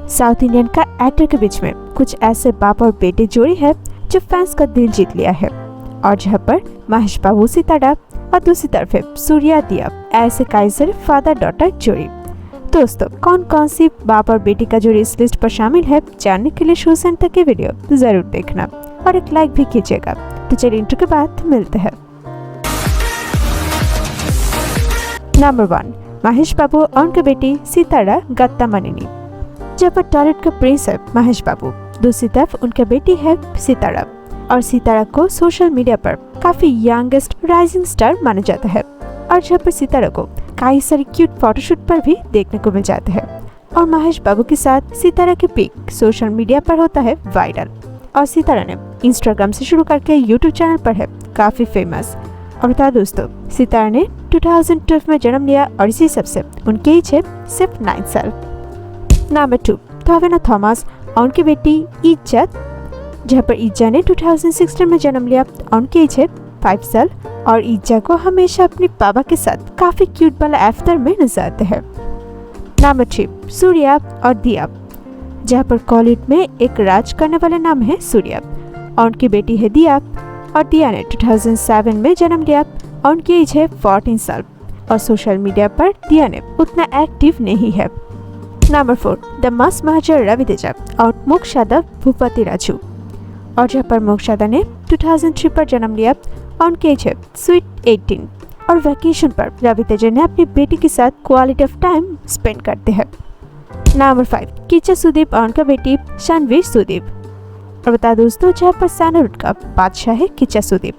South Indian का actor के बीच में कुछ ऐसे बाप और बेटे जोड़ी है जो फैंस का दिल जीत लिया है, और जहाँ पर महेश बाबू सितारा और दूसरी तरफ है सूर्या दिया, ऐसे काइजर फादर डॉटर जोड़ी। दोस्तों, कौन कौन सी बाप और बेटी का जोड़ी इस लिस्ट पर शामिल है, जानने के लिए शुरू से अंत तक की वीडियो जरूर देखना और एक लाइक भी कीजिएगा। तो चलिए इंट्रो के बाद मिलते हैं। नंबर 1, महेश बाबू और उनकी बेटी सितारा गत्ता मनिनी। जब पर टॉलीवुड का प्रिंस है महेश बाबू, दूसरी तरफ उनकी बेटी है सितारा, और सितारा को सोशल मीडिया पर काफी यंगेस्ट राइजिंग स्टार माना जाता है, और जहाँ पर सितारा को कई सारे क्यूट फोटोशूट पर भी देखने को मिल जाते हैं। और महेश बाबू के साथ सितारा के पिक सोशल मीडिया पर होता है वायरल, और सितारा ने इंस्टाग्राम से शुरू करके यूट्यूब चैनल पर है काफी फेमस। और बता दोस्तों, सितारा ने 2012 में जन्म लिया और इसी सबसे उनकी एज है सिर्फ 9 साल। नंबर 2, थोवेना थॉमस और उनकी बेटी इज्जत, जहाँ पर इज्जा ने 2016 में जन्म लिया और उनकी एज है 5 साल, और इज्जा को हमेशा अपने पापा के साथ काफी क्यूट वाला अवतार में नजर आते हैं। नंबर 3, सूर्या और दिया, जहाँ पर कॉलेज में एक राज करने वाले नाम है सूर्या और उनकी बेटी है दिया, और दिया ने 2007 में जन्म लिया और उनकी एज है 14 साल, और सोशल मीडिया पर दिया ने उतना एक्टिव नहीं है। नंबर 4, द मास महाराजा रवितेजा और मोक्षदा भूपति राजू, और जहाँ पर मोक्षदा ने 2003 पर जन्म लिया और उनकी एज है स्वीट 18, और वैकेशन पर रवितेजा ने अपनी बेटी के साथ क्वालिटी ऑफ टाइम स्पेंड करते हैं। नंबर 5, किच्चा सुदीप और उनका बेटी शानवी सुदीप, और बता दोस्तों, जहाँ पर सैंडलवुड का बादशाह है किच्चा सुदीप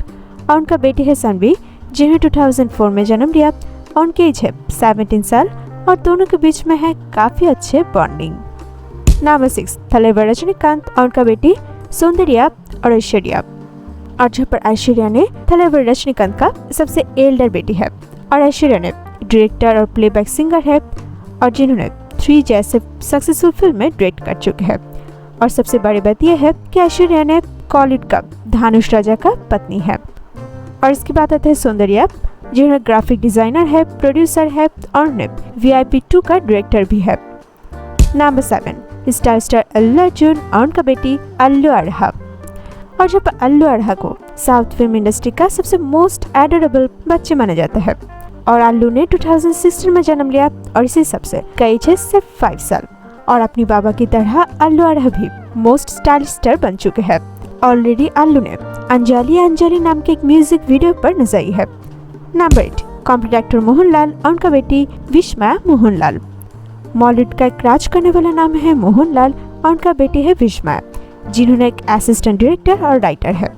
और उनका बेटी है शानवी, जिन्हें 2004 में जन्म लिया और उनकी एज है 17 साल, और दोनों के बीच में है काफी अच्छे बॉन्डिंग। नंबर 6, थलेवर रजनीकांत और उनका बेटी सौंदर्या और ऐश्वर्या, और जहाँ पर ऐश्वर्या ने थलेवर रजनीकांत का सबसे एल्डर बेटी है, और ऐश्वर्या ने डायरेक्टर और प्लेबैक सिंगर है, और जिन्होंने 3 जैसे सक्सेसफुल फिल्में डायरेक्ट कर चुके हैं। और सबसे बड़ी बात यह है कि ऐश्वर्या ने कॉलिउड का धानुष राजा का पत्नी है। और इसके बाद आते हैं सौंदर्या, जिन्होंने ग्राफिक डिजाइनर है, प्रोड्यूसर है, और उन्हें VIP 2 का डायरेक्टर भी है। नंबर 7, स्टार अल्लू अर्जुन और उनका बेटी अल्लू अर्हा, और जब अल्लू अर्हा को साउथ फिल्म इंडस्ट्री का सबसे मोस्ट एडोरेबल बच्चे माना जाता है, और अल्लू ने 2016 में जन्म लिया और इसी सबसे कई है सिर्फ 5 साल, और अपनी बाबा की तरह अल्लू अर्हा भी मोस्ट स्टाइलिश स्टार बन चुके हैं। ऑलरेडी अल्लू ने अंजलि अंजलि नाम के एक म्यूजिक वीडियो पर नजर आई है। नंबर 8, कॉमेडी एक्टर मोहनलाल और उनका बेटी विस्मया मोहनलाल, बॉलीवुड का एक राज करने वाला नाम है मोहनलाल और उनका बेटी है विस्मया, जिन्होंने एक असिस्टेंट डायरेक्टर और राइटर है।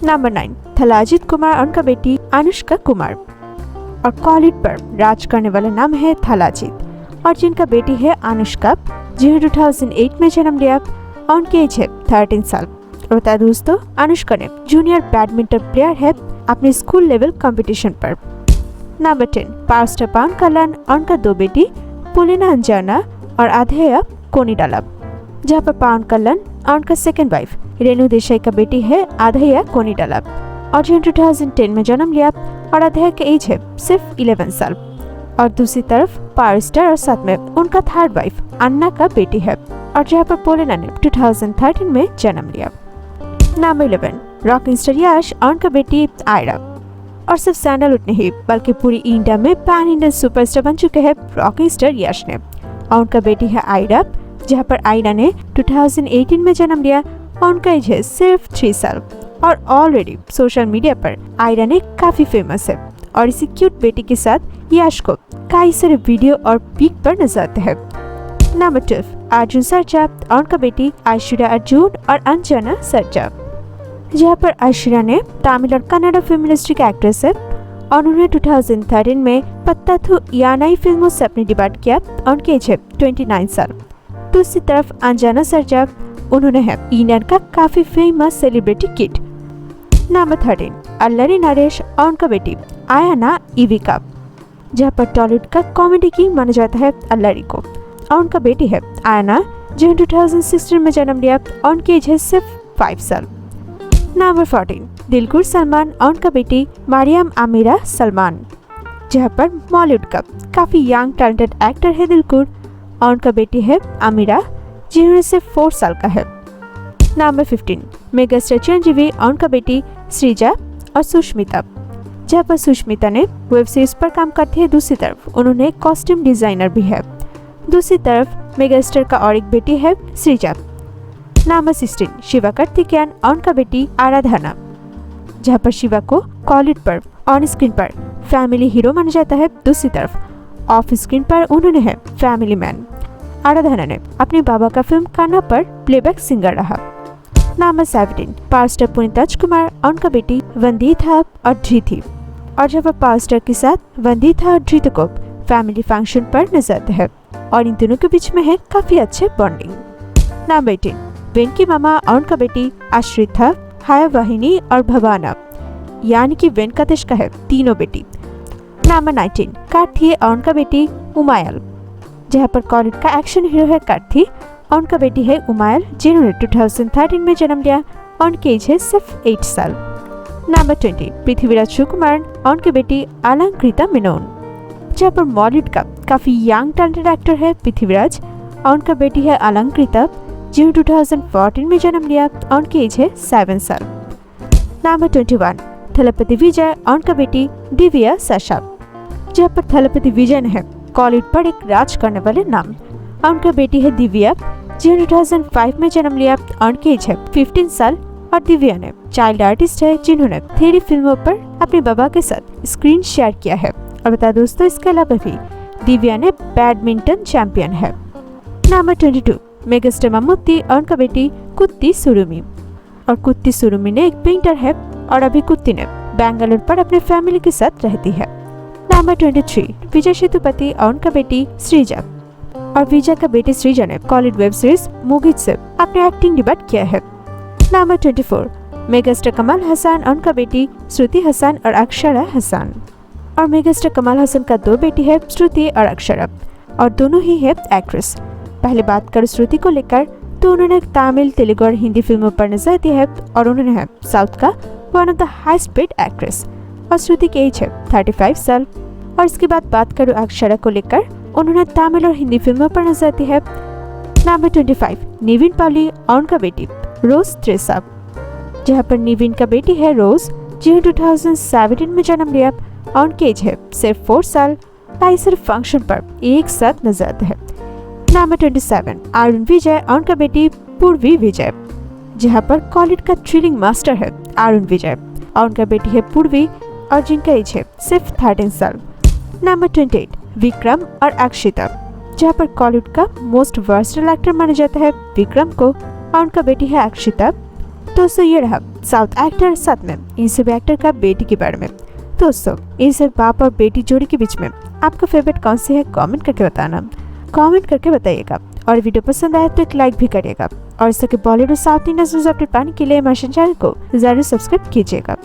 नंबर 9, थलाजीत कुमार और उनका बेटी अनुष्का कुमार, और कॉलिउड पर राज करने वाला नाम है थलाजीत, और जिनका बेटी है अनुष्का, जिन्हें 2008 में जन्म लिया और उनकी एज है 13 साल। और बता दोस्तों, अनुष्का ने जूनियर बैडमिंटन प्लेयर है अपने स्कूल लेवल कंपटीशन पर। नंबर 10, पावर स्टार पवन कल्याण और उनका 2 बेटी पुलिना अंजना और आधेया कोनिडाला, जहाँ पर पवन कल्याण और उनका सेकंड वाइफ रेणु देसाई का बेटी है आधेया कोनिडाला, और जिन्हें 2010 में जन्म लिया और आधेया की एज है सिर्फ 11 साल। और दूसरी तरफ पावर स्टार और साथ में उनका थर्ड वाइफ अन्ना का बेटी है, और जहाँ पर पोलिना ने 2013 में जन्म लिया। नंबर 11, रॉकिंग स्टार यश और उनका बेटी आयरा, और सिर्फ सैंडलवुड नहीं बल्कि पूरी इंडिया में पैन इंडियन सुपरस्टार बन चुके हैं रॉकिंग स्टार यश ने, और उनका बेटी है आयरा, जहाँ पर आयरा ने 2018 में जन्म लिया और उनका एज है सिर्फ 3 साल, और ऑलरेडी सोशल मीडिया पर आयरा ने काफी फेमस है, और इसी क्यूट बेटी के साथ यश को कई सारे वीडियो और पिक पर नजर आते हैं। नंबर 12, अर्जुन सरजा और उनका बेटी ऐश्वर्या अर्जुन और अंजना सरजा, जहाँ पर ऐश्वर्या ने तमिल और कन्नड़ फिल्म इंडस्ट्री के एक्ट्रेस है, और उन्होंने 2013 में पत्ताथु यानाई फिल्मों से अपनी डिब्यू किया और उनकी एज है 29 साल। दूसरी तरफ अंजना सरजा, उन्होंने है इंडियन का काफी famous celebrity kid. Number 13, Allari Naresh और उनका बेटी आयाना इविका, जहाँ पर टॉलीवुड का कॉमेडी किंग माना जाता है अल्लरी को, और उनका बेटी है आयाना, जिन्हें 2016 में जन्म लिया और उनकी एज है सिर्फ 5 साल। नंबर 14, दिलकुर सलमान और उनका बेटी मरियम आमिरा सलमान, जहाँ पर बॉलीवुड का काफी यंग टैलेंटेड एक्टर है दिलकुर और उनका बेटी है आमिरा, जिन्होंने सिर्फ 4 साल का है। नंबर 15 मेगास्टार चिरंजीवी और उनका बेटी श्रीजा और सुष्मिता। जहाँ पर सुष्मिता ने वेब सीरीज पर काम करती है, दूसरी तरफ उन्होंने कॉस्ट्यूम डिजाइनर भी है। दूसरी तरफ मेगास्टार का और एक बेटी है श्रीजा। नंबर 16 शिवा कार्तिकेयन और उनका बेटी आराधना। जहाँ पर शिवा को कॉलिड पर ऑन स्क्रीन पर फैमिली हीरो माना जाता है, दूसरी तरफ ऑफ स्क्रीन पर उन्होंने है फैमिली मैन। आराधना ने अपने बाबा का फिल्म कान्हा पर प्लेबैक सिंगर रहा। नंबर 17 पावर स्टार पुनीत राजकुमार और उनका बेटी वंदिता और धृति। और जब पावर स्टार के साथ वंदिता और धृति को फैमिली फंक्शन पर नजर आते हैं और इन दोनों के बीच में है काफी अच्छे बॉन्डिंग। नंबर 18 वेंकी मामा और उनका बेटी आश्रिता, हाया वाहिनी और भवाना, यानी कि वेंकटेश का है तीनों बेटी। नंबर 19 कार्थी और उनका बेटी उमायल। जहाँ पर कॉलिड का एक्शन हीरो है कार्थी और उनका बेटी है उमायल, जिन्होंने 2013 में जन्म लिया और उनकी एज है सिर्फ 8 साल। नंबर 20 पृथ्वीराज शिवकुमार और उनकी बेटी अलंकृता मेनन। जहाँ पर बॉलीवुड का काफी यंग टैलेंटेड एक्टर है पृथ्वीराज और उनका बेटी है अलंकृता, जिन्होंने 2014 में जन्म लिया और उनकी एज है 7 साल। नंबर 21 थलपति विजय और उनका बेटी दिव्या साशा। जहाँ पर थलपति विजय ने है कॉलिड पर एक राज करने वाले नाम और उनका बेटी है दिव्या, जिन्होंने 2005 में जन्म लिया और उनकी एज है 15 साल। और दिव्या ने चाइल्ड आर्टिस्ट है, जिन्होंने 3 फिल्मों पर अपने बाबा के साथ स्क्रीन शेयर किया है। और बता दोस्तों, इसके अलावा भी दिव्या ने बैडमिंटन चैंपियन है। नंबर 22 मेगास्टार मम्मूटी और उनका बेटी कुत्ती सुरुमी। और कुत्ती सुरुमी ने एक पेंटर है और अभी कुत्ती ने बेंगलुरु पर अपने फैमिली के साथ रहती है। नंबर 23 विजय सेतुपति और उनका बेटी श्रीजा। और विजय का बेटी श्रीजा ने कॉलिड वेब सीरीज मुगिज से अपने एक्टिंग डिबेट किया है। नंबर 24 मेगास्टार कमल हसन और उनका बेटी श्रुति हसन और अक्षरा हसन। और मेगास्टार कमल हसन का 2 बेटी है श्रुति और अक्षरा, और दोनों ही है एक्ट्रेस। पहले बात करें श्रुति को लेकर, तो उन्होंने तमिल, तेलुगु और हिंदी फिल्मों पर नजर आती है और उन्होंने है साउथ का one of the highest paid actress. और श्रुति की एज है 35 साल। और इसके बाद बात करूँ अक्षरा को लेकर, उन्होंने तमिल और हिंदी फिल्मों पर नजर आती है। नंबर 25 निविन पॉली और उनका बेटी रोज त्रेसा। जहाँ पर निविन का बेटी है रोज, जिन्होंने 2017 में जन्म लिया और उनकी एज है सिर्फ 4 साल। ताई सिर्फ फंक्शन पर एक साथ नजर आते हैं। नंबर 27 अरुण विजय और उनका बेटी पूर्वी विजय। जहाँ पर कॉलिड का थ्रिलिंग मास्टर है अरुण विजय और उनका बेटी है पूर्वी, और जिनका एज है सिर्फ 13 साल। नंबर 28 विक्रम और अक्षिता। जहाँ पर कॉलिड का मोस्ट वर्सटाइल एक्टर माना जाता है विक्रम को और उनका बेटी है अक्षिता। दोस्तों, ये रहा साउथ एक्टर, साथ में इन सब एक्टर का बेटी के बारे में। दोस्तों, इन सब बाप और बेटी जोड़ी के बीच में आपका फेवरेट कौन सी है, कमेंट करके बताना। कमेंट करके बताइएगा और वीडियो पसंद आए तो एक लाइक भी करिएगा। और इस तरह के बॉलीवुड और साउथ इंडियन न्यूज़ अपडेट पाने के लिए हमारे चैनल को जरूर सब्सक्राइब कीजिएगा।